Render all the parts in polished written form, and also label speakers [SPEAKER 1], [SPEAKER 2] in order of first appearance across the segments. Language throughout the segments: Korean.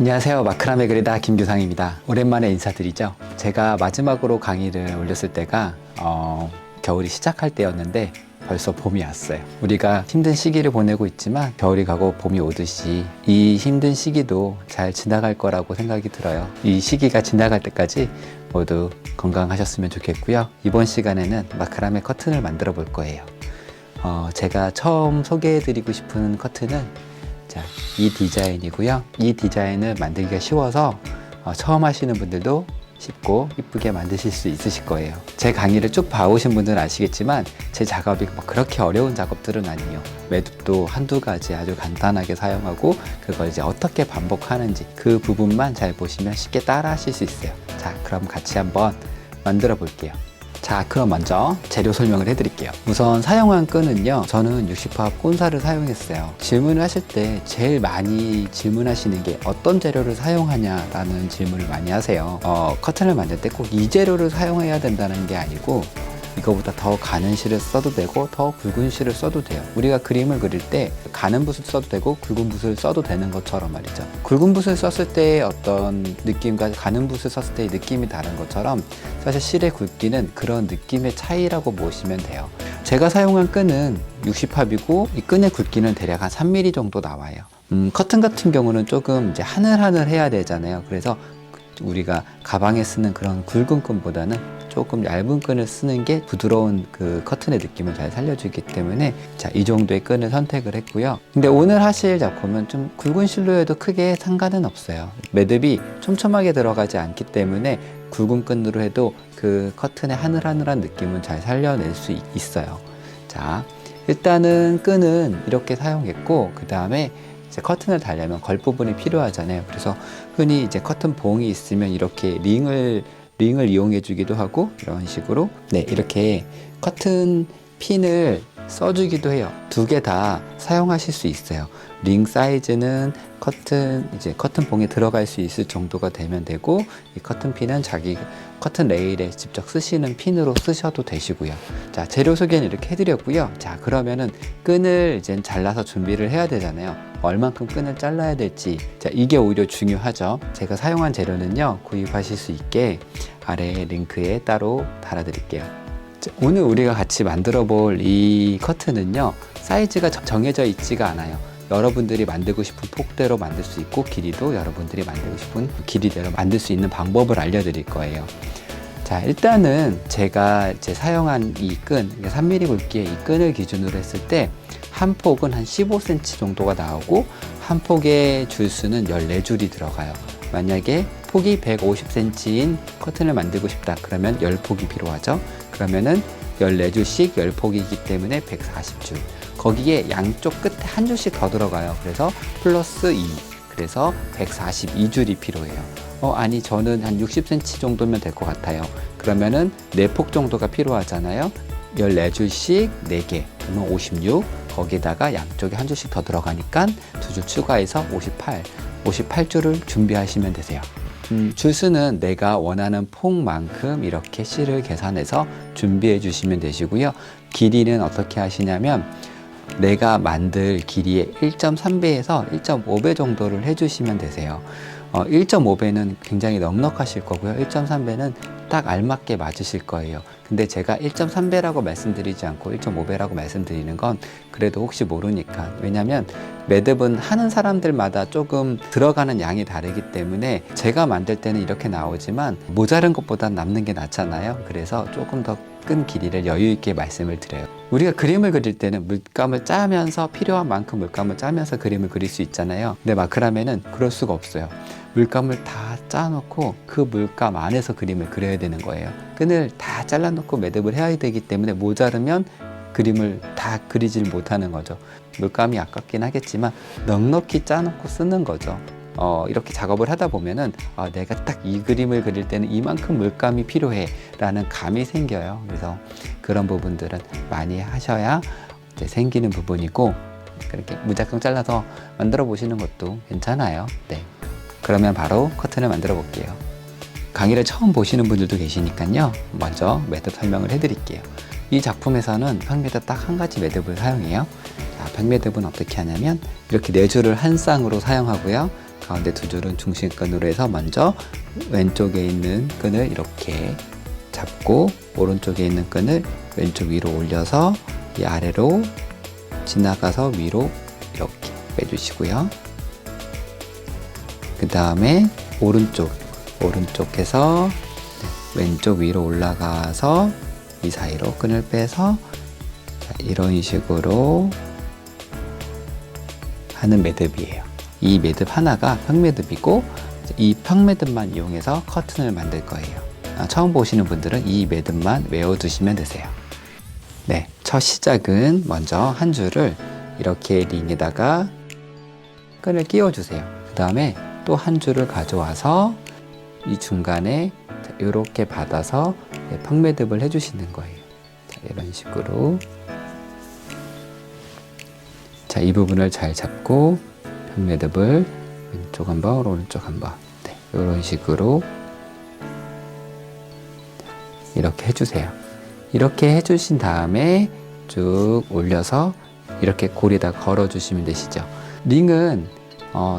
[SPEAKER 1] 안녕하세요. 마크라메 그리다 김규상입니다. 오랜만에 인사드리죠. 제가 마지막으로 강의를 올렸을 때가 겨울이 시작할 때였는데 벌써 봄이 왔어요. 우리가 힘든 시기를 보내고 있지만 겨울이 가고 봄이 오듯이 이 힘든 시기도 잘 지나갈 거라고 생각이 들어요. 이 시기가 지나갈 때까지 모두 건강하셨으면 좋겠고요. 이번 시간에는 마크라메 커튼을 만들어 볼 거예요. 제가 처음 소개해드리고 싶은 커튼은 이 디자인이고요. 이 디자인을 만들기가 쉬워서 처음 하시는 분들도 쉽고 이쁘게 만드실 수 있으실 거예요. 제 강의를 쭉 봐오신 분들은 아시겠지만 제 작업이 그렇게 어려운 작업들은 아니에요. 매듭도 한두 가지 아주 간단하게 사용하고 그걸 이제 어떻게 반복하는지 그 부분만 잘 보시면 쉽게 따라 하실 수 있어요. 자, 그럼 같이 한번 만들어 볼게요. 자, 그럼 먼저 재료 설명을 해드릴게요. 우선 사용한 끈은요, 저는 60화합 꼰사를 사용했어요. 질문을 하실 때 제일 많이 질문하시는 게 어떤 재료를 사용하냐라는 질문을 많이 하세요. 커튼을 만들 때 꼭 이 재료를 사용해야 된다는 게 아니고 이거보다 더 가는 실을 써도 되고 더 굵은 실을 써도 돼요. 우리가 그림을 그릴 때 가는 붓을 써도 되고 굵은 붓을 써도 되는 것처럼 말이죠. 굵은 붓을 썼을 때의 어떤 느낌과 가는 붓을 썼을 때의 느낌이 다른 것처럼 사실 실의 굵기는 그런 느낌의 차이라고 보시면 돼요. 제가 사용한 끈은 60합이고 이 끈의 굵기는 대략 한 3mm 정도 나와요. 커튼 같은 경우는 조금 이제 하늘하늘해야 되잖아요. 그래서 우리가 가방에 쓰는 그런 굵은 끈보다는 조금 얇은 끈을 쓰는 게 부드러운 그 커튼의 느낌을 잘 살려주기 때문에 자, 이 정도의 끈을 선택을 했고요. 근데 오늘 하실 작품은 좀 굵은 실로 해도 크게 상관은 없어요. 매듭이 촘촘하게 들어가지 않기 때문에 굵은 끈으로 해도 그 커튼의 하늘하늘한 느낌은 잘 살려낼 수 있어요. 자, 일단은 끈은 이렇게 사용했고 그 다음에 이제 커튼을 달려면 걸 부분이 필요하잖아요. 그래서 흔히 이제 커튼 봉이 있으면 이렇게 링을 이용해 주기도 하고 이런 식으로 이렇게 커튼 핀을 써주기도 해요. 두 개 다 사용하실 수 있어요. 링 사이즈는 커튼 봉에 들어갈 수 있을 정도가 되면 되고 이 커튼 핀은 자기 커튼 레일에 직접 쓰시는 핀으로 쓰셔도 되시고요. 자, 재료 소개는 이렇게 해드렸고요. 자, 그러면은 끈을 이제 잘라서 준비를 해야 되잖아요. 얼만큼 끈을 잘라야 될지, 자, 이게 오히려 중요하죠. 제가 사용한 재료는요, 구입하실 수 있게 아래 링크에 따로 달아드릴게요. 자, 오늘 우리가 같이 만들어 볼 이 커튼은요, 사이즈가 정해져 있지가 않아요. 여러분들이 만들고 싶은 폭대로 만들 수 있고 길이도 여러분들이 만들고 싶은 길이대로 만들 수 있는 방법을 알려드릴 거예요. 자, 일단은 제가 사용한 이 끈, 3mm 굵기의 이 끈을 기준으로 했을 때 한 폭은 한 15cm 정도가 나오고 한 폭의 줄수는 14줄이 들어가요. 만약에 폭이 150cm인 커튼을 만들고 싶다 그러면 10폭이 필요하죠. 그러면은 14줄씩 10폭이기 때문에 140줄. 거기에 양쪽 끝에 한 줄씩 더 들어가요. 그래서 플러스 2. 그래서 142줄이 필요해요. 아니 저는 한 60cm 정도면 될 것 같아요. 그러면은 4폭 정도가 필요하잖아요. 14줄씩 4개, 그러면 56. 거기다가 양쪽에 한 줄씩 더 들어가니까 2줄 추가해서 58줄을 준비하시면 되세요. 줄수는 내가 원하는 폭만큼 이렇게 실을 계산해서 준비해 주시면 되시고요. 길이는 어떻게 하시냐면 내가 만들 길이의 1.3배에서 1.5배 정도를 해주시면 되세요. 1.5배는 굉장히 넉넉하실 거고요. 1.3배는 딱 알맞게 맞으실 거예요. 근데 제가 1.3배라고 말씀드리지 않고 1.5배라고 말씀드리는 건 그래도 혹시 모르니까. 왜냐면 매듭은 하는 사람들마다 조금 들어가는 양이 다르기 때문에 제가 만들 때는 이렇게 나오지만 모자른 것보단 남는 게 낫잖아요. 그래서 조금 더 끈 길이를 여유 있게 말씀을 드려요. 우리가 그림을 그릴 때는 물감을 짜면서 필요한 만큼 물감을 짜면서 그림을 그릴 수 있잖아요. 근데 마크라메는 그럴 수가 없어요. 물감을 다 짜놓고 그 물감 안에서 그림을 그려야 되는 거예요. 끈을 다 잘라놓고 매듭을 해야 되기 때문에 모자르면 그림을 다 그리질 못하는 거죠. 물감이 아깝긴 하겠지만 넉넉히 짜놓고 쓰는 거죠. 이렇게 작업을 하다 보면은 내가 딱 이 그림을 그릴 때는 이만큼 물감이 필요해 라는 감이 생겨요. 그래서 그런 부분들은 많이 하셔야 이제 생기는 부분이고 그렇게 무작정 잘라서 만들어 보시는 것도 괜찮아요. 네. 그러면 바로 커튼을 만들어 볼게요. 강의를 처음 보시는 분들도 계시니까요. 먼저 매듭 설명을 해드릴게요. 이 작품에서는 벽매듭 딱 한 가지 매듭을 사용해요. 자, 벽매듭은 어떻게 하냐면 이렇게 4줄을 한 쌍으로 사용하고요. 가운데 두 줄은 중심끈으로 해서 먼저 왼쪽에 있는 끈을 이렇게 잡고 오른쪽에 있는 끈을 왼쪽 위로 올려서 이 아래로 지나가서 위로 이렇게 빼주시고요. 그 다음에 오른쪽에서 왼쪽 위로 올라가서 이 사이로 끈을 빼서 이런 식으로 하는 매듭이에요. 이 매듭 하나가 평매듭이고 이 평매듭만 이용해서 커튼을 만들 거예요. 처음 보시는 분들은 이 매듭만 외워두시면 되세요. 네, 첫 시작은 먼저 한 줄을 이렇게 링에다가 끈을 끼워주세요. 그 다음에 또 한 줄을 가져와서 이 중간에 이렇게 받아서 평매듭을 해주시는 거예요. 자, 이런 식으로. 자, 이 부분을 잘 잡고 평매듭을 왼쪽 한번, 오른쪽 한번, 네, 이런 식으로 이렇게 해주세요. 이렇게 해주신 다음에 쭉 올려서 이렇게 고리에다 걸어주시면 되시죠. 링은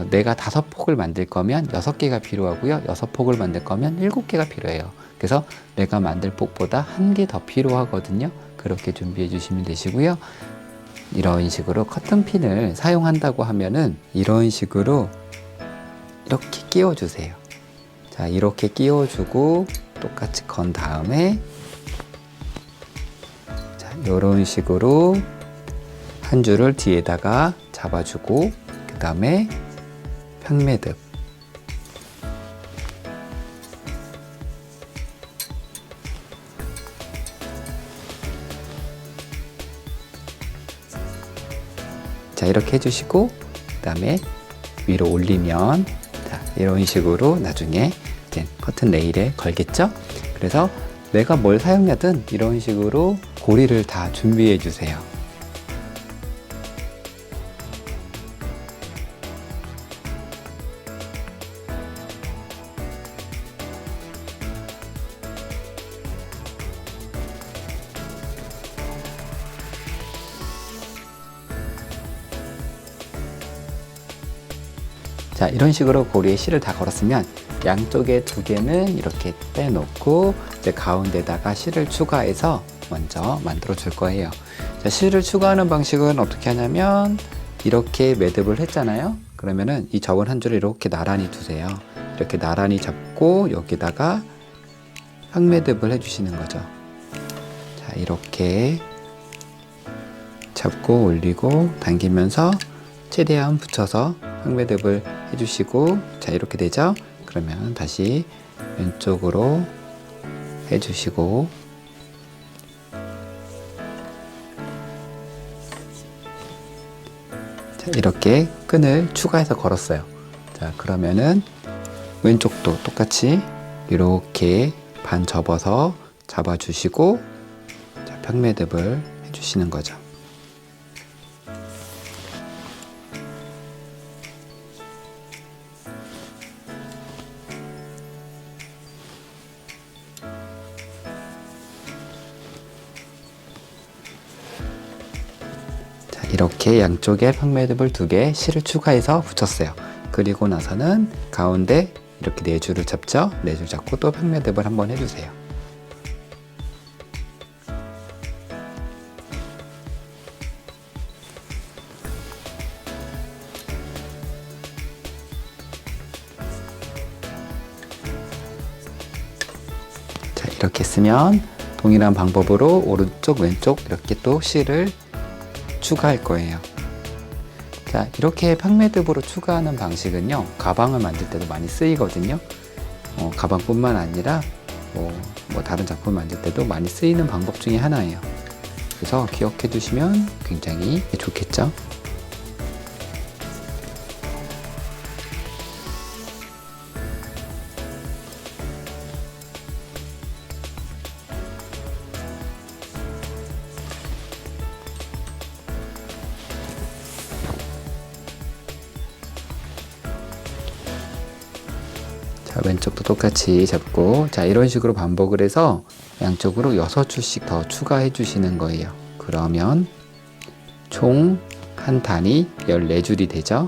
[SPEAKER 1] 내가 5폭을 만들 거면 6개가 필요하고요. 6폭을 만들 거면 7개가 필요해요. 그래서 내가 만들 폭보다 1개 더 필요하거든요. 그렇게 준비해 주시면 되시고요. 이런 식으로 커튼핀을 사용한다고 하면은 이런 식으로 이렇게 끼워 주세요. 자, 이렇게 끼워 주고 똑같이 건 다음에 자, 이런 식으로 한 줄을 뒤에다가 잡아주고 그 다음에 평매듭 자, 이렇게 해주시고 그 다음에 위로 올리면 자, 이런 식으로 나중에 이제 커튼 레일에 걸겠죠. 그래서 내가 뭘 사용하든 이런 식으로 고리를 다 준비해 주세요. 자, 이런 식으로 고리에 실을 다 걸었으면 양쪽에 2개는 이렇게 빼놓고 이제 가운데다가 실을 추가해서 먼저 만들어 줄 거예요. 자, 실을 추가하는 방식은 어떻게 하냐면 이렇게 매듭을 했잖아요. 그러면은 이 접은 한 줄을 이렇게 나란히 두세요. 이렇게 나란히 잡고 여기다가 평매듭을 해주시는 거죠. 자, 이렇게 잡고 올리고 당기면서 최대한 붙여서 평매듭을 해주시고 자, 이렇게 되죠. 그러면 다시 왼쪽으로 해주시고 자, 이렇게 끈을 추가해서 걸었어요. 자, 그러면은 왼쪽도 똑같이 이렇게 반 접어서 잡아주시고 자, 평매듭을 해주시는 거죠. 이렇게 양쪽에 평매듭을 2개 실을 추가해서 붙였어요. 그리고 나서는 가운데 이렇게 4줄을 잡죠. 4줄 잡고 또 평매듭을 한번 해주세요. 자, 이렇게 했으면 동일한 방법으로 오른쪽 왼쪽 이렇게 또 실을 추가할 거예요. 자, 이렇게 평매듭으로 추가하는 방식은요, 가방을 만들 때도 많이 쓰이거든요. 가방뿐만 아니라 뭐 다른 작품 만들 때도 많이 쓰이는 방법 중에 하나예요. 그래서 기억해 두시면 굉장히 좋겠죠. 자, 왼쪽도 똑같이 잡고 자, 이런 식으로 반복을 해서 양쪽으로 6줄씩 더 추가해 주시는 거예요. 그러면 총 한 단이 14줄이 되죠.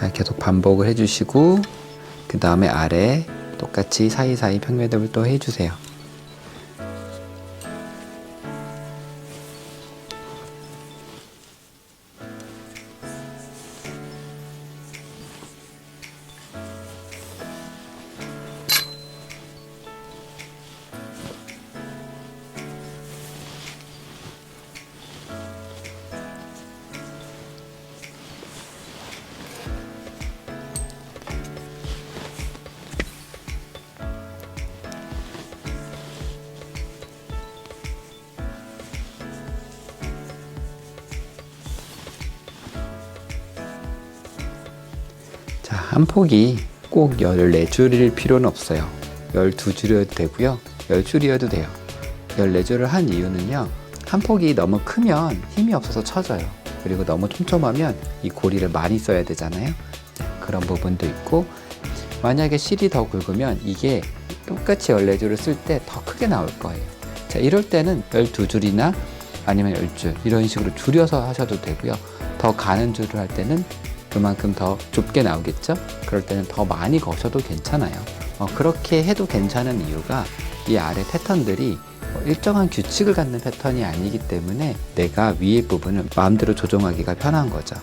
[SPEAKER 1] 자, 계속 반복을 해주시고 그 다음에 아래 똑같이 사이사이 평매듭을 또 해주세요. 자, 한 폭이 꼭 14줄일 필요는 없어요. 12줄이어도 되고요. 10줄이어도 돼요. 14줄을 한 이유는요. 한 폭이 너무 크면 힘이 없어서 처져요. 그리고 너무 촘촘하면 이 고리를 많이 써야 되잖아요. 그런 부분도 있고, 만약에 실이 더 굵으면 이게 똑같이 14줄을 쓸 때 더 크게 나올 거예요. 자, 이럴 때는 12줄이나 아니면 10줄 이런 식으로 줄여서 하셔도 되고요. 더 가는 줄을 할 때는 그만큼 더 좁게 나오겠죠? 그럴 때는 더 많이 거셔도 괜찮아요. 그렇게 해도 괜찮은 이유가 이 아래 패턴들이 일정한 규칙을 갖는 패턴이 아니기 때문에 내가 위에 부분을 마음대로 조정하기가 편한 거죠.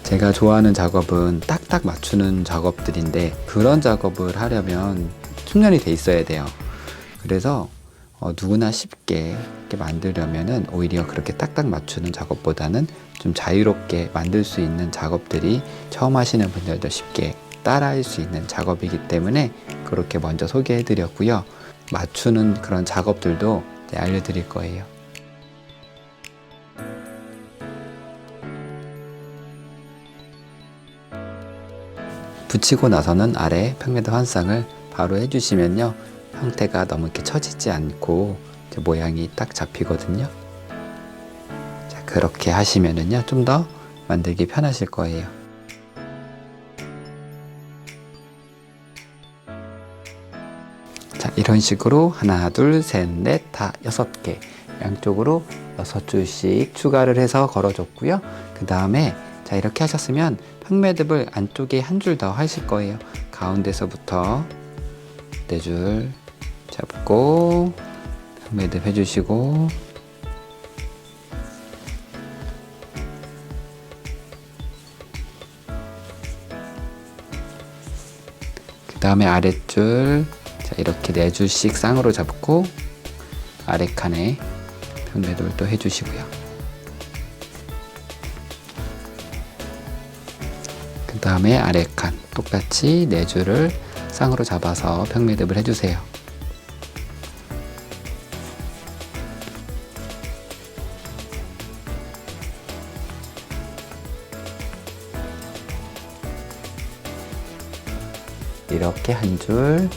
[SPEAKER 1] 제가 좋아하는 작업은 딱딱 맞추는 작업들인데 그런 작업을 하려면 숙련이 돼 있어야 돼요. 그래서 누구나 쉽게 이렇게 만들려면은 오히려 그렇게 딱딱 맞추는 작업보다는 좀 자유롭게 만들 수 있는 작업들이 처음 하시는 분들도 쉽게 따라할 수 있는 작업이기 때문에 그렇게 먼저 소개해 드렸고요. 맞추는 그런 작업들도 알려드릴 거예요. 붙이고 나서는 아래 평매듭 한 쌍을 바로 해주시면요. 형태가 너무 이렇게 처지지 않고 모양이 딱 잡히거든요. 자, 그렇게 하시면은요, 좀 더 만들기 편하실 거예요. 자, 이런 식으로 하나, 둘, 셋, 넷, 다 6개 양쪽으로 6줄씩 추가를 해서 걸어줬고요. 그 다음에 자, 이렇게 하셨으면 평매듭을 안쪽에 한 줄 더 하실 거예요. 가운데서부터 4줄 잡고 평매듭 해주시고 그 다음에 아랫줄 자, 이렇게 4줄씩 쌍으로 잡고 아래 칸에 평매듭을 또 해주시고요. 그 다음에 아래 칸 똑같이 4줄을 쌍으로 잡아서 평매듭을 해주세요. 이렇게 한 줄,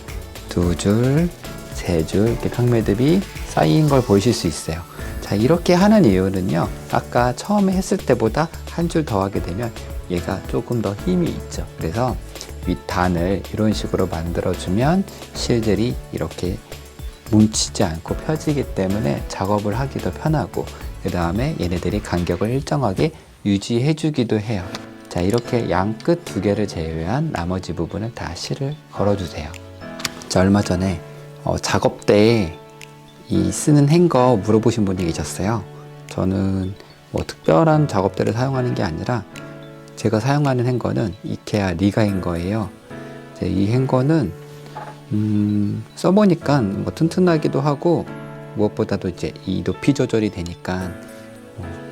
[SPEAKER 1] 2줄, 3줄 이렇게 평매듭이 쌓인 걸 보실 수 있어요. 자, 이렇게 하는 이유는요. 아까 처음에 했을 때보다 한 줄 더 하게 되면 얘가 조금 더 힘이 있죠. 그래서 윗단을 이런 식으로 만들어주면 실들이 이렇게 뭉치지 않고 펴지기 때문에 작업을 하기도 편하고 그 다음에 얘네들이 간격을 일정하게 유지해주기도 해요. 자, 이렇게 양 끝 2개를 제외한 나머지 부분을 다 실을 걸어주세요. 자, 얼마 전에 작업 때 이 쓰는 행거 물어보신 분이 계셨어요. 저는 뭐 특별한 작업대를 사용하는 게 아니라 제가 사용하는 행거는 이케아 리가 행거예요. 이 행거는 써보니까 뭐 튼튼하기도 하고 무엇보다도 이제 이 높이 조절이 되니까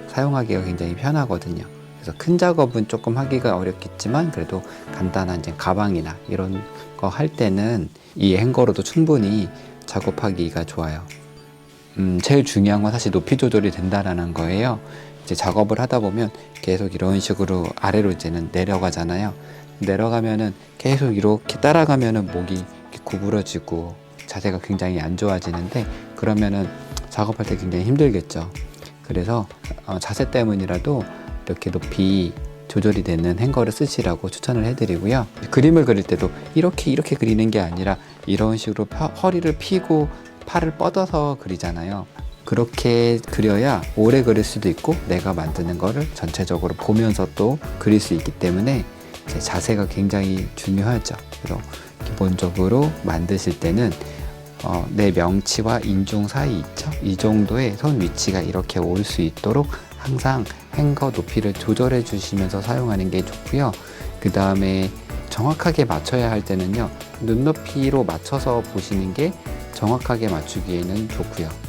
[SPEAKER 1] 사용하기가 굉장히 편하거든요. 그래서 큰 작업은 조금 하기가 어렵겠지만 그래도 간단한 이제 가방이나 이런 거 할 때는 이 행거로도 충분히 작업하기가 좋아요. 제일 중요한 건 사실 높이 조절이 된다라는 거예요. 이제 작업을 하다 보면 계속 이런 식으로 아래로 이제는 내려가잖아요. 내려가면은 계속 이렇게 따라가면은 목이 이렇게 구부러지고 자세가 굉장히 안 좋아지는데 그러면은 작업할 때 굉장히 힘들겠죠. 그래서 자세 때문이라도 이렇게 높이 조절이 되는 행거를 쓰시라고 추천을 해드리고요. 그림을 그릴 때도 이렇게 그리는 게 아니라 이런 식으로 허리를 펴고 팔을 뻗어서 그리잖아요. 그렇게 그려야 오래 그릴 수도 있고 내가 만드는 거를 전체적으로 보면서 또 그릴 수 있기 때문에 제 자세가 굉장히 중요하죠. 그래서 기본적으로 만드실 때는 내 명치와 인중 사이 있죠? 이 정도의 손 위치가 이렇게 올 수 있도록 항상 행거 높이를 조절해 주시면서 사용하는 게 좋고요. 그 다음에 정확하게 맞춰야 할 때는요, 눈높이로 맞춰서 보시는 게 정확하게 맞추기에는 좋고요.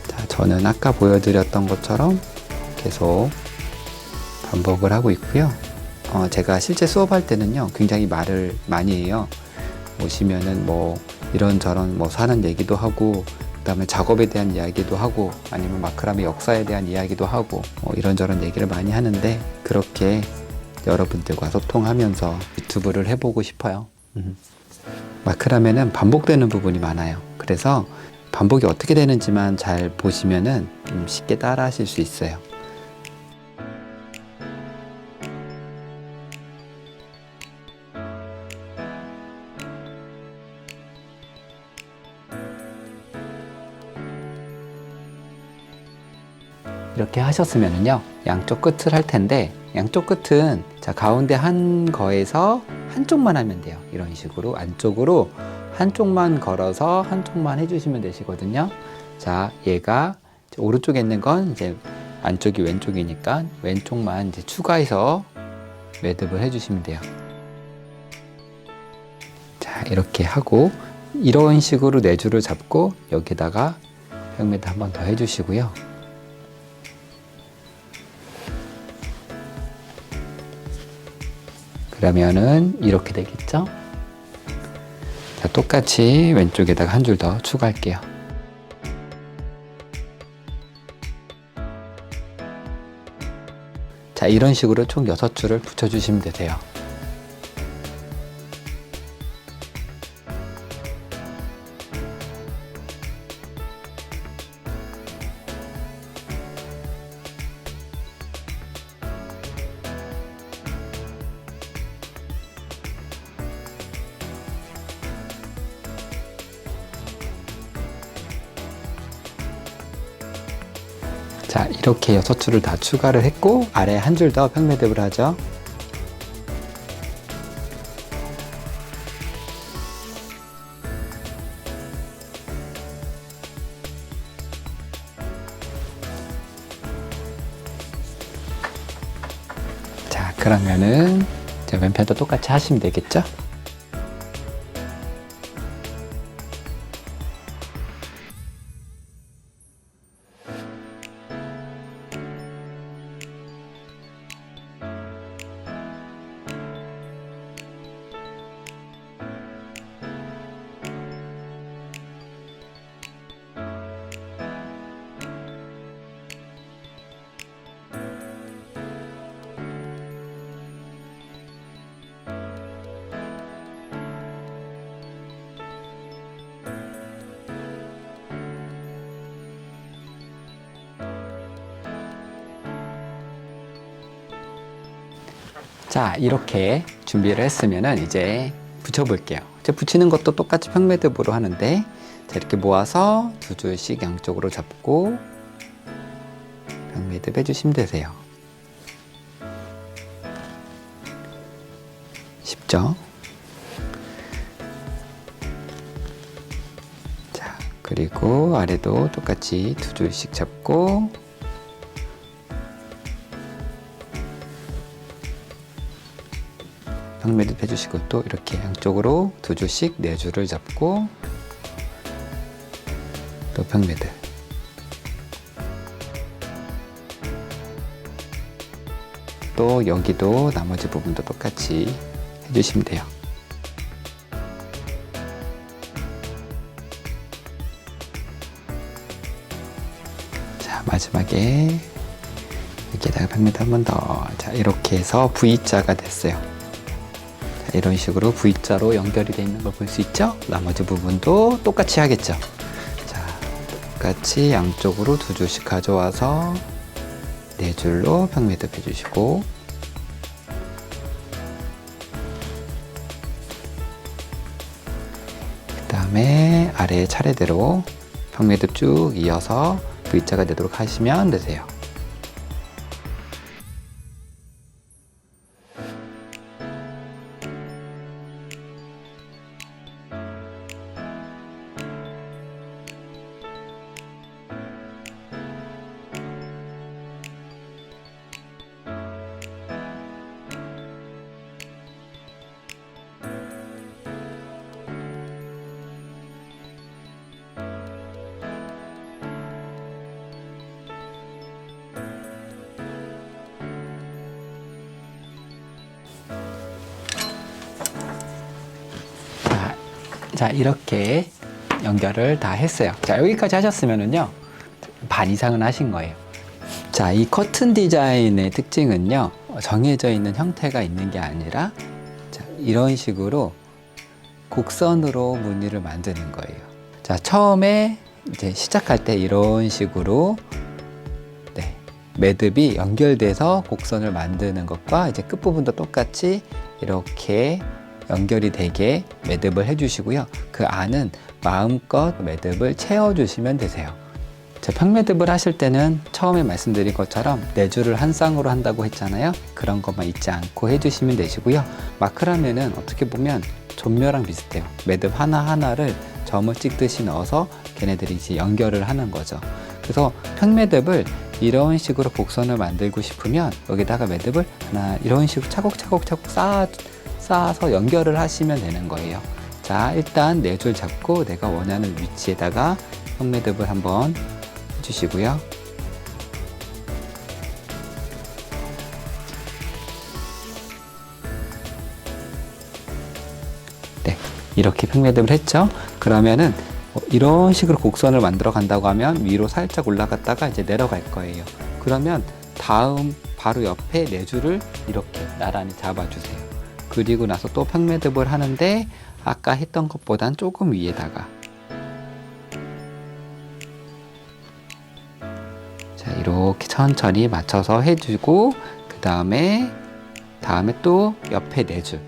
[SPEAKER 1] 자, 저는 아까 보여드렸던 것처럼 계속 반복을 하고 있고요. 제가 실제 수업할 때는요, 굉장히 말을 많이 해요. 오시면은 뭐 이런저런 뭐 사는 얘기도 하고, 그 다음에 작업에 대한 이야기도 하고, 아니면 마크라메 역사에 대한 이야기도 하고, 이런저런 얘기를 많이 하는데, 그렇게 여러분들과 소통하면서 유튜브를 해보고 싶어요. 마크라메는 반복되는 부분이 많아요. 그래서 반복이 어떻게 되는지만 잘 보시면은 쉽게 따라 하실 수 있어요. 이렇게 하셨으면은요, 양쪽 끝을 할 텐데, 양쪽 끝은 자, 가운데 한 거에서 한쪽만 하면 돼요. 이런 식으로 안쪽으로 한쪽만 걸어서 한쪽만 해주시면 되시거든요. 자, 얘가 오른쪽에 있는 건 이제 안쪽이 왼쪽이니까 왼쪽만 이제 추가해서 매듭을 해주시면 돼요. 자, 이렇게 하고 이런 식으로 네 줄을 잡고 여기다가 백매듭 한 번 더 해주시고요. 그러면은 이렇게 되겠죠? 자, 똑같이 왼쪽에다가 한 줄 더 추가할게요. 자, 이런 식으로 총 6줄을 붙여주시면 되세요. 자, 이렇게 6줄을 다 추가를 했고 아래에 한 줄 더 평매듭을 하죠. 자, 그러면은 왼편도 똑같이 하시면 되겠죠? 자, 이렇게 준비를 했으면은 이제 붙여볼게요. 이제 붙이는 것도 똑같이 평매듭으로 하는데, 자, 이렇게 모아서 2줄씩 양쪽으로 잡고 평매듭 해주시면 되세요. 쉽죠? 자, 그리고 아래도 똑같이 2줄씩 잡고 평매듭 해주시고, 또 이렇게 양쪽으로 2줄씩 4줄을 잡고 또 평매듭, 또 여기도 나머지 부분도 똑같이 해주시면 돼요. 자, 마지막에 여기에다가 평매듭 한 번 더. 자, 이렇게 해서 V자가 됐어요. 이런 식으로 V자로 연결이 되어 있는 걸 볼 수 있죠? 나머지 부분도 똑같이 하겠죠? 자, 똑같이 양쪽으로 2줄씩 가져와서 4줄로 평매듭 해주시고, 그 다음에 아래 차례대로 평매듭 쭉 이어서 V자가 되도록 하시면 되세요. 자, 이렇게 연결을 다 했어요. 자, 여기까지 하셨으면은요, 반 이상은 하신 거예요. 자, 이 커튼 디자인의 특징은요, 정해져 있는 형태가 있는 게 아니라, 자, 이런 식으로 곡선으로 무늬를 만드는 거예요. 자, 처음에 이제 시작할 때 이런 식으로, 네, 매듭이 연결돼서 곡선을 만드는 것과 이제 끝부분도 똑같이 이렇게 연결이 되게 매듭을 해주시고요. 그 안은 마음껏 매듭을 채워주시면 되세요. 자, 평매듭을 하실 때는 처음에 말씀드린 것처럼 네 줄을 한 쌍으로 한다고 했잖아요. 그런 것만 잊지 않고 해주시면 되시고요. 마크라면은 어떻게 보면 존묘랑 비슷해요. 매듭 하나하나를 점을 찍듯이 넣어서 걔네들이 이제 연결을 하는 거죠. 그래서 평매듭을 이런 식으로 곡선을 만들고 싶으면 여기다가 매듭을 하나 이런 식으로 차곡차곡 쌓아서 연결을 하시면 되는 거예요. 자, 일단 네 줄 잡고 내가 원하는 위치에다가 평매듭을 한번 해주시고요. 네, 이렇게 평매듭을 했죠. 그러면은 이런 식으로 곡선을 만들어 간다고 하면 위로 살짝 올라갔다가 이제 내려갈 거예요. 그러면 다음 바로 옆에 네 줄을 이렇게 나란히 잡아주세요. 그리고 나서 또 평매듭을 하는데 아까 했던 것보단 조금 위에다가, 자, 이렇게 천천히 맞춰서 해주고 그 다음에 또 옆에 네 줄,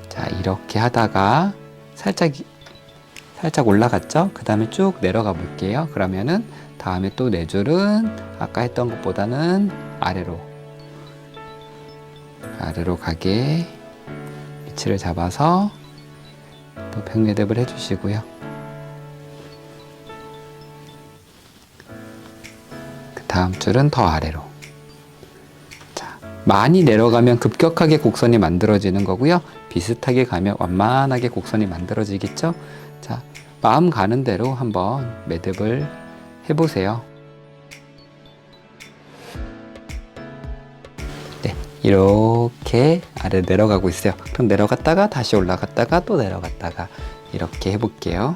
[SPEAKER 1] 자, 이렇게 하다가 살짝 올라갔죠? 그 다음에 쭉 내려가 볼게요. 그러면은 다음에 또 네 줄은 아까 했던 것보다는 아래로 가게 위치를 잡아서 또 평매듭을 해주시고요. 그 다음 줄은 더 아래로. 자, 많이 내려가면 급격하게 곡선이 만들어지는 거고요. 비슷하게 가면 완만하게 곡선이 만들어지겠죠? 자, 마음 가는 대로 한번 매듭을 해보세요. 네, 이렇게 아래 내려가고 있어요. 그럼 내려갔다가 다시 올라갔다가 또 내려갔다가 이렇게 해볼게요.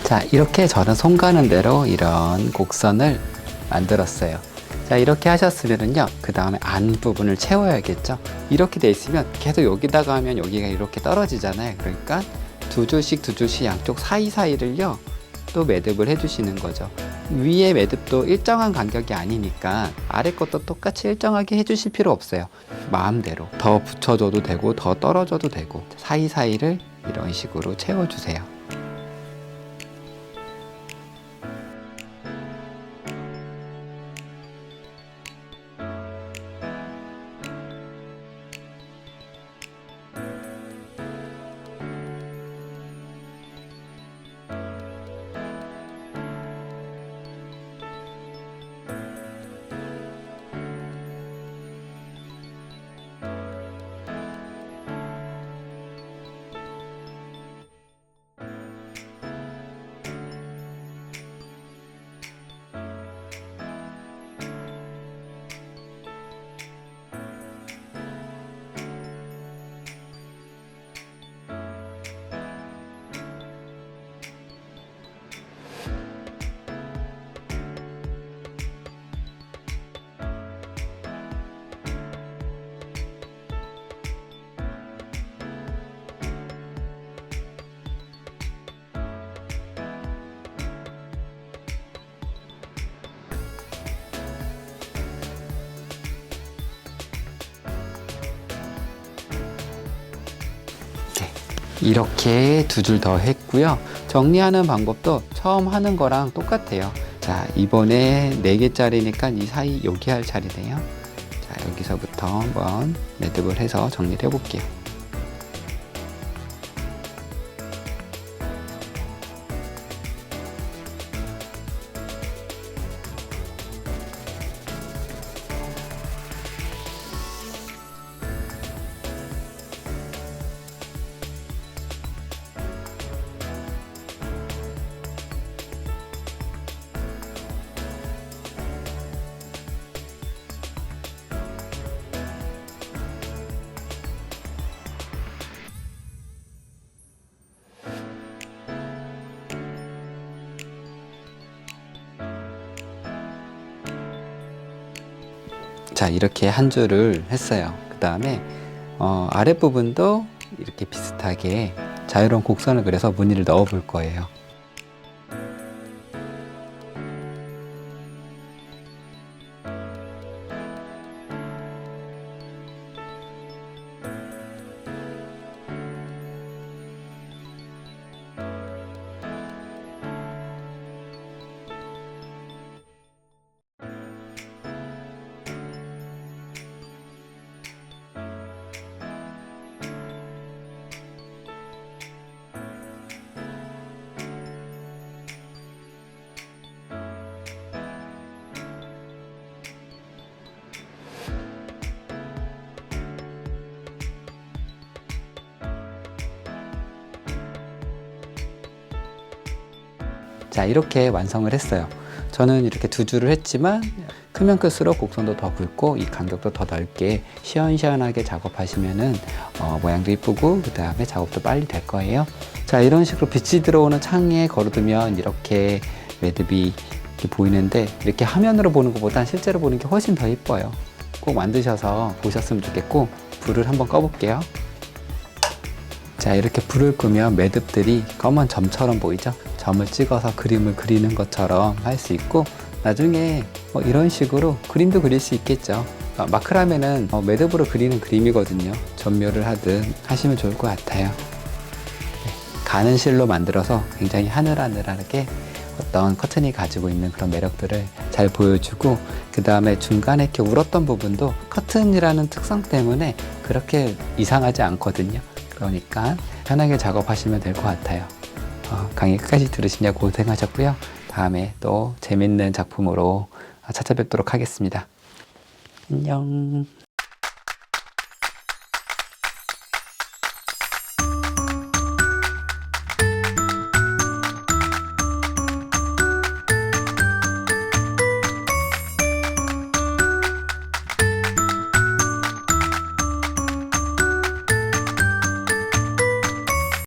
[SPEAKER 1] 자, 이렇게 저는 손 가는 대로 이런 곡선을 만들었어요. 자, 이렇게 하셨으면은요, 그 다음에 안 부분을 채워야겠죠. 이렇게 돼 있으면 계속 여기다가 하면 여기가 이렇게 떨어지잖아요. 그러니까 두 줄씩 양쪽 사이사이를요 또 매듭을 해주시는 거죠. 위에 매듭도 일정한 간격이 아니니까 아래 것도 똑같이 일정하게 해주실 필요 없어요. 마음대로 더 붙여줘도 되고 더 떨어져도 되고 사이사이를 이런 식으로 채워주세요. 이렇게 두 줄 더 했고요. 정리하는 방법도 처음 하는 거랑 똑같아요. 자, 이번에 4개짜리니까 이 사이 여기 할 차례네요. 자, 여기서부터 한번 매듭을 해서 정리를 해볼게요. 자, 이렇게 한 줄을 했어요. 그 다음에 아랫부분도 이렇게 비슷하게 자유로운 곡선을 그려서 무늬를 넣어 볼 거예요. 자, 이렇게 완성을 했어요. 저는 이렇게 두 줄을 했지만 크면 클수록 곡선도 더 굵고 이 간격도 더 넓게 시원시원하게 작업하시면은 모양도 이쁘고 그 다음에 작업도 빨리 될 거예요. 자, 이런 식으로 빛이 들어오는 창에 걸어두면 이렇게 매듭이 이렇게 보이는데, 이렇게 화면으로 보는 것보다 실제로 보는 게 훨씬 더 이뻐요. 꼭 만드셔서 보셨으면 좋겠고, 불을 한번 꺼볼게요. 자, 이렇게 불을 끄면 매듭들이 검은 점처럼 보이죠? 점을 찍어서 그림을 그리는 것처럼 할 수 있고, 나중에 이런 식으로 그림도 그릴 수 있겠죠. 마크라메는 매듭으로 그리는 그림이거든요. 전묘를 하든 하시면 좋을 것 같아요. 네, 가는 실로 만들어서 굉장히 하늘하늘하게 어떤 커튼이 가지고 있는 그런 매력들을 잘 보여주고, 그 다음에 중간에 이렇게 울었던 부분도 커튼이라는 특성 때문에 그렇게 이상하지 않거든요. 그러니까 편하게 작업하시면 될 것 같아요. 강의 끝까지 들으시냐고 고생하셨고요. 다음에 또 재밌는 작품으로 찾아뵙도록 하겠습니다. 안녕.